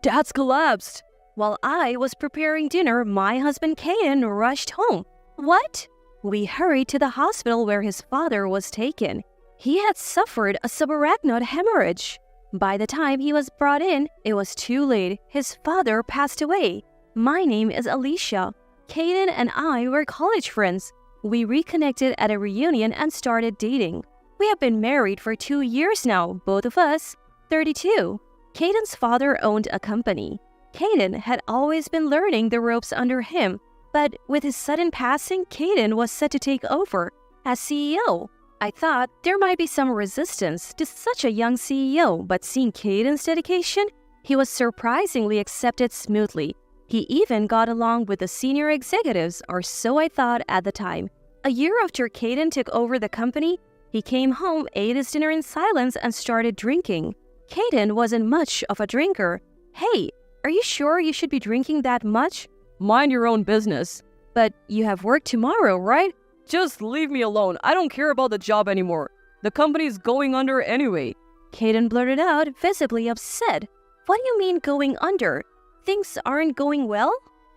Dad's collapsed. While I was preparing dinner, my husband Caden rushed home. What? We hurried to the hospital where his father was taken. He had suffered a subarachnoid hemorrhage. By the time he was brought in, it was too late. His father passed away. My name is Alicia. Caden and I were college friends. We reconnected at a reunion and started dating. We have been married for 2 years now, both of us 32. Caden's father owned a company. Caden had always been learning the ropes under him, but with his sudden passing, Caden was set to take over as CEO. I thought there might be some resistance to such a young CEO, but seeing Caden's dedication, he was surprisingly accepted smoothly. He even got along with the senior executives, or so I thought at the time. A year after Caden took over the company, he came home, ate his dinner in silence, and started drinking. Caden wasn't much of a drinker. Hey, are you sure you should be drinking that much? Mind your own business. But you have work tomorrow, right? Just leave me alone. I don't care about the job anymore. The company's going under anyway. Caden blurted out, visibly upset. What do you mean going under? Things aren't going well?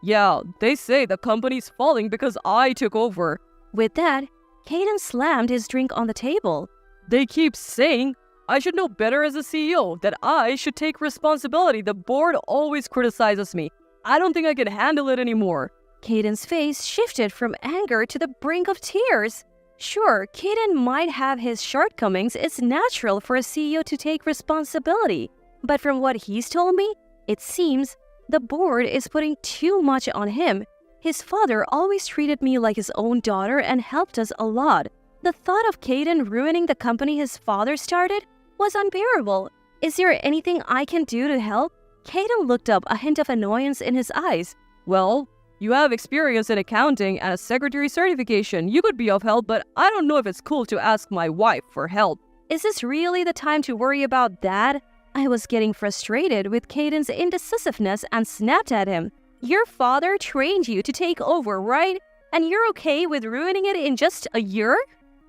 Yeah, they say the company's falling because I took over. With that, Caden slammed his drink on the table. They keep saying I should know better as a CEO, that I should take responsibility. The board always criticizes me. I don't think I can handle it anymore. Caden's face shifted from anger to the brink of tears. Sure, Caden might have his shortcomings. It's natural for a CEO to take responsibility. But from what he's told me, it seems the board is putting too much on him. His father always treated me like his own daughter and helped us a lot. The thought of Caden ruining the company his father started was unbearable. Is there anything I can do to help? Caden looked up, a hint of annoyance in his eyes. Well, you have experience in accounting and a secretary certification. You could be of help, but I don't know if it's cool to ask my wife for help. Is this really the time to worry about that? I was getting frustrated with Caden's indecisiveness and snapped at him. Your father trained you to take over, right? And you're okay with ruining it in just a year?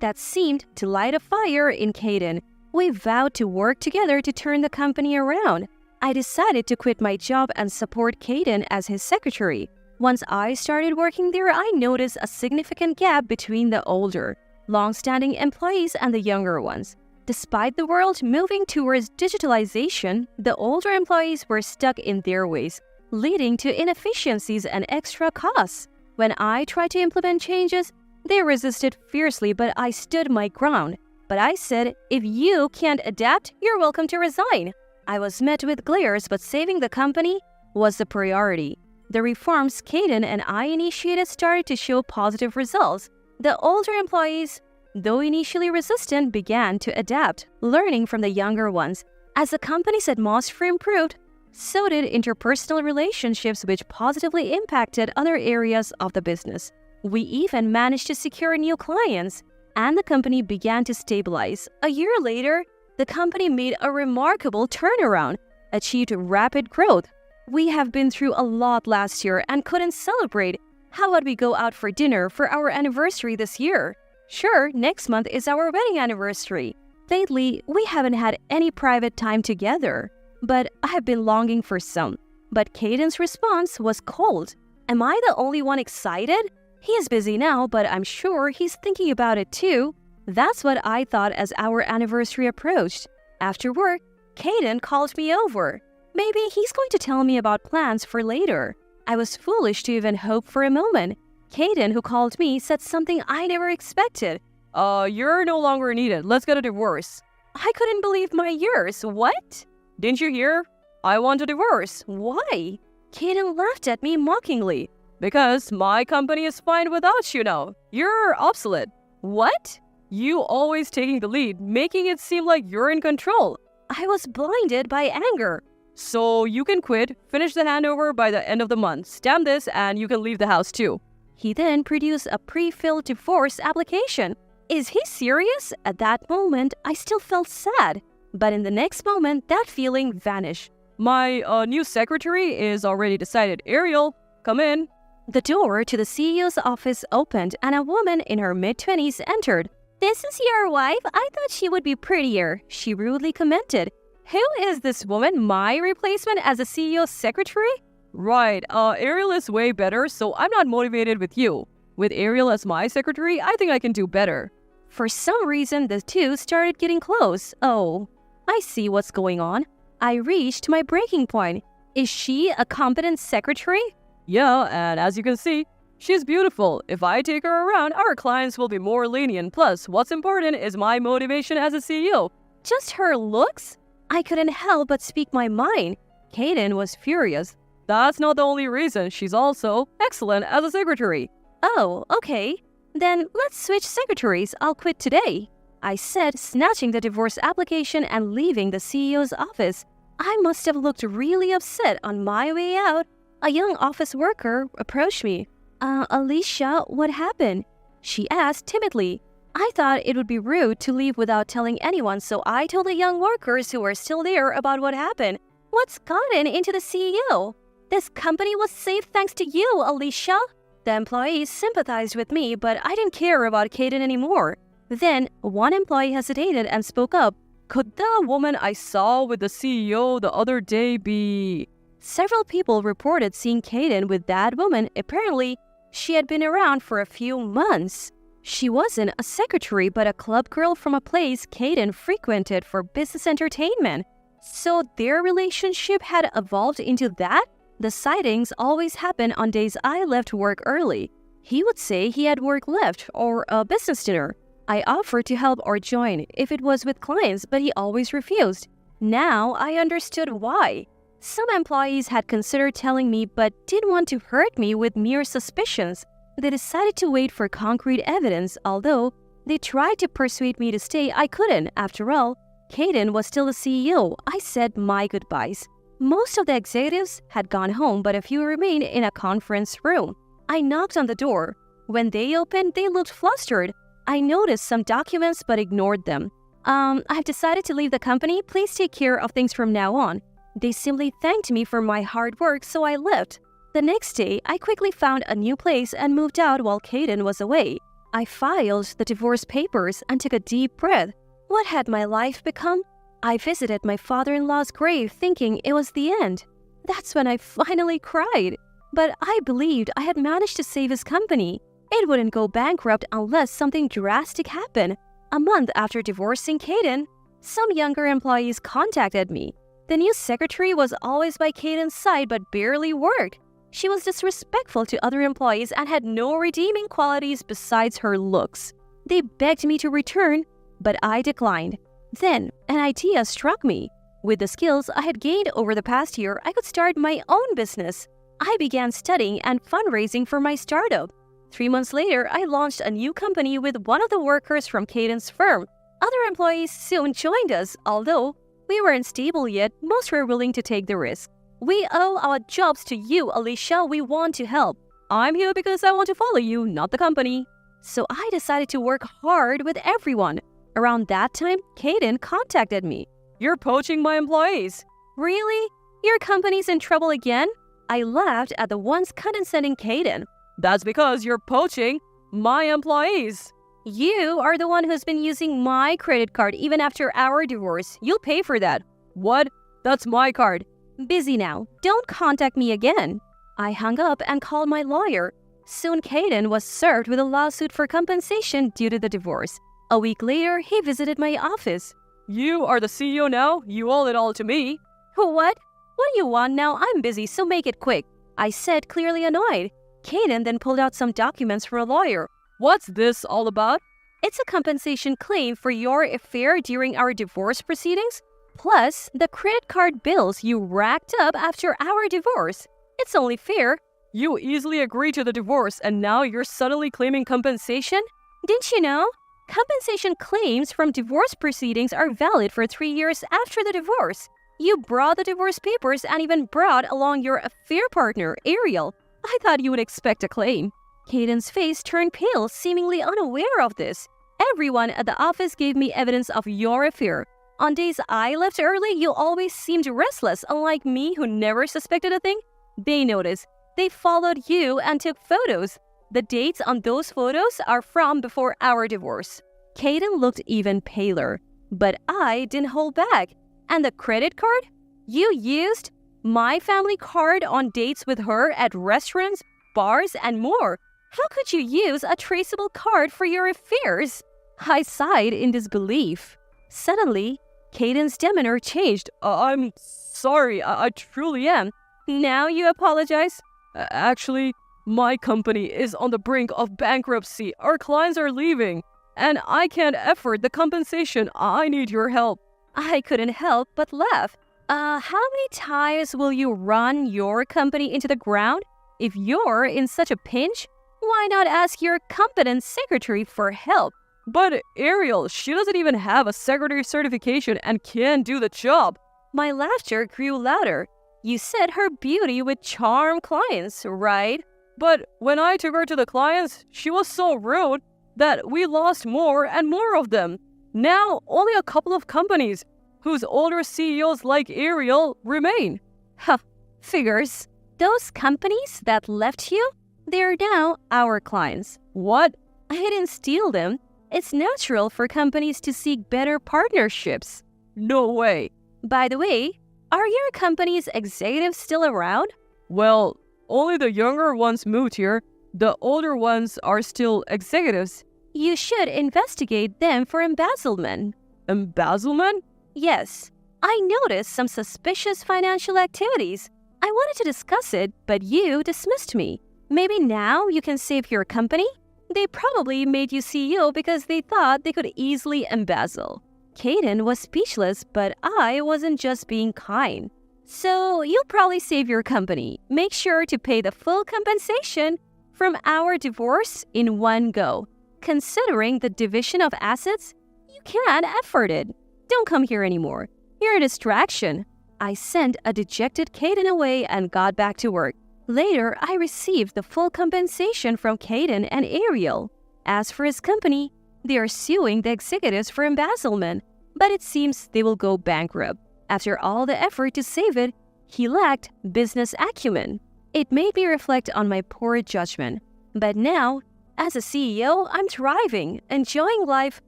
That seemed to light a fire in Caden. We vowed to work together to turn the company around. I decided to quit my job and support Caden as his secretary. Once I started working there, I noticed a significant gap between the older, long-standing employees and the younger ones. Despite the world moving towards digitalization, the older employees were stuck in their ways, leading to inefficiencies and extra costs. When I tried to implement changes, they resisted fiercely, but I stood my ground. But I said, if you can't adapt, you're welcome to resign. I was met with glares, but saving the company was the priority. The reforms Caden and I initiated started to show positive results. The older employees, though initially resistant, began to adapt, learning from the younger ones. As the company's atmosphere improved, so did interpersonal relationships, which positively impacted other areas of the business. We even managed to secure new clients, and the company began to stabilize. A year later, the company made a remarkable turnaround, achieved rapid growth. We have been through a lot last year and couldn't celebrate. How about we go out for dinner for our anniversary this year? Sure, next month is our wedding anniversary. Lately, we haven't had any private time together, but I have been longing for some. But Caden's response was cold. Am I the only one excited? He is busy now, but I'm sure he's thinking about it too. That's what I thought as our anniversary approached. After work, Caden called me over. Maybe he's going to tell me about plans for later. I was foolish to even hope for a moment. Caden, who called me, said something I never expected. You're no longer needed. Let's get a divorce. I couldn't believe my ears. What? Didn't you hear? I want a divorce. Why? Caden laughed at me mockingly. Because my company is fine without you now. You're obsolete. What? You always taking the lead, making it seem like you're in control. I was blinded by anger. So you can quit, finish the handover by the end of the month, stamp this, and you can leave the house too. He then produced a pre-filled divorce application. Is he serious? At that moment, I still felt sad. But in the next moment, that feeling vanished. My new secretary is already decided. Ariel, come in. The door to the CEO's office opened and a woman in her mid-20s entered. This is your wife? I thought she would be prettier, she rudely commented. Who is this woman, my replacement as a CEO's secretary? Right, Ariel is way better, so I'm not motivated with you. With Ariel as my secretary, I think I can do better. For some reason, the two started getting close. Oh, I see what's going on. I reached my breaking point. Is she a competent secretary? Yeah, and as you can see, she's beautiful. If I take her around, our clients will be more lenient. Plus, what's important is my motivation as a CEO. Just her looks? I couldn't help but speak my mind. Kaden was furious. That's not the only reason. She's also excellent as a secretary. Oh, okay. Then let's switch secretaries. I'll quit today, I said, snatching the divorce application and leaving the CEO's office. I must have looked really upset on my way out. A young office worker approached me. Alicia, what happened? She asked timidly. I thought it would be rude to leave without telling anyone, so I told the young workers who were still there about what happened. What's gotten into the CEO? This company was saved thanks to you, Alicia. The employees sympathized with me, but I didn't care about Kaden anymore. Then, one employee hesitated and spoke up. Could the woman I saw with the CEO the other day be... Several people reported seeing Kaden with that woman. Apparently, she had been around for a few months. She wasn't a secretary, but a club girl from a place Kaden frequented for business entertainment. So their relationship had evolved into that? The sightings always happened on days I left work early. He would say he had work left or a business dinner. I offered to help or join if it was with clients, but he always refused. Now I understood why. Some employees had considered telling me but didn't want to hurt me with mere suspicions. They decided to wait for concrete evidence. Although they tried to persuade me to stay, I couldn't. After all, Kaden was still the CEO. I said my goodbyes. Most of the executives had gone home, but a few remained in a conference room. I knocked on the door. When they opened, they looked flustered. I noticed some documents but ignored them. I've decided to leave the company. Please take care of things from now on. They simply thanked me for my hard work, so I left. The next day, I quickly found a new place and moved out while Kaden was away. I filed the divorce papers and took a deep breath. What had my life become? I visited my father-in-law's grave thinking it was the end. That's when I finally cried. But I believed I had managed to save his company. It wouldn't go bankrupt unless something drastic happened. A month after divorcing Kaden, some younger employees contacted me. The new secretary was always by Kaden's side but barely worked. She was disrespectful to other employees and had no redeeming qualities besides her looks. They begged me to return, but I declined. Then, an idea struck me. With the skills I had gained over the past year, I could start my own business. I began studying and fundraising for my startup. 3 months later, I launched a new company with one of the workers from Kaden's firm. Other employees soon joined us. Although we weren't stable yet, most were willing to take the risk. We owe our jobs to you, Alicia. We want to help. I'm here because I want to follow you, not the company. So I decided to work hard with everyone. Around that time, Kaden contacted me. You're poaching my employees. Really? Your company's in trouble again? I laughed at the once condescending Kaden. That's because you're poaching my employees. You are the one who's been using my credit card even after our divorce. You'll pay for that. What? That's my card. Busy now. Don't contact me again. I hung up and called my lawyer. Soon Kaden was served with a lawsuit for compensation due to the divorce. A week later, he visited my office. You are the CEO now? You owe it all to me. What? What do you want now? I'm busy, so make it quick, I said, clearly annoyed. Kaden then pulled out some documents for a lawyer. What's this all about? It's a compensation claim for your affair during our divorce proceedings, plus the credit card bills you racked up after our divorce. It's only fair. You easily agreed to the divorce and now you're suddenly claiming compensation? Didn't you know? Compensation claims from divorce proceedings are valid for 3 years after the divorce. You brought the divorce papers and even brought along your affair partner, Ariel. I thought you would expect a claim. Kaden's face turned pale, seemingly unaware of this. Everyone at the office gave me evidence of your affair. On days I left early, you always seemed restless, unlike me who never suspected a thing. They noticed. They followed you and took photos. The dates on those photos are from before our divorce. Kaden looked even paler, but I didn't hold back. And the credit card? You used my family card on dates with her at restaurants, bars, and more. How could you use a traceable card for your affairs? I sighed in disbelief. Suddenly, Caden's demeanor changed. I'm sorry, I truly am. Now you apologize? Actually, my company is on the brink of bankruptcy. Our clients are leaving, and I can't afford the compensation. I need your help. I couldn't help but laugh. How many times will you run your company into the ground? If you're in such a pinch, why not ask your competent secretary for help? But Ariel, she doesn't even have a secretary certification and can't do the job. My laughter grew louder. You said her beauty would charm clients, right? But when I took her to the clients, she was so rude that we lost more and more of them. Now, only a couple of companies whose older CEOs like Ariel remain. Huh, figures. Those companies that left you, they're now our clients. What? I didn't steal them. It's natural for companies to seek better partnerships. No way. By the way, are your company's executives still around? Well, only the younger ones moved here. The older ones are still executives. You should investigate them for embezzlement. Embezzlement? Yes. I noticed some suspicious financial activities. I wanted to discuss it, but you dismissed me. Maybe now you can save your company? They probably made you CEO because they thought they could easily embezzle. Caden was speechless, but I wasn't just being kind. So you'll probably save your company. Make sure to pay the full compensation from our divorce in one go. Considering the division of assets, you can't afford it. Don't come here anymore. You're a distraction. I sent a dejected Caden away and got back to work. Later, I received the full compensation from Caden and Ariel. As for his company, they are suing the executives for embezzlement, but it seems they will go bankrupt. After all the effort to save it, he lacked business acumen. It made me reflect on my poor judgment. But now, as a CEO, I'm thriving, enjoying life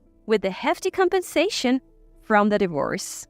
with the hefty compensation from the divorce.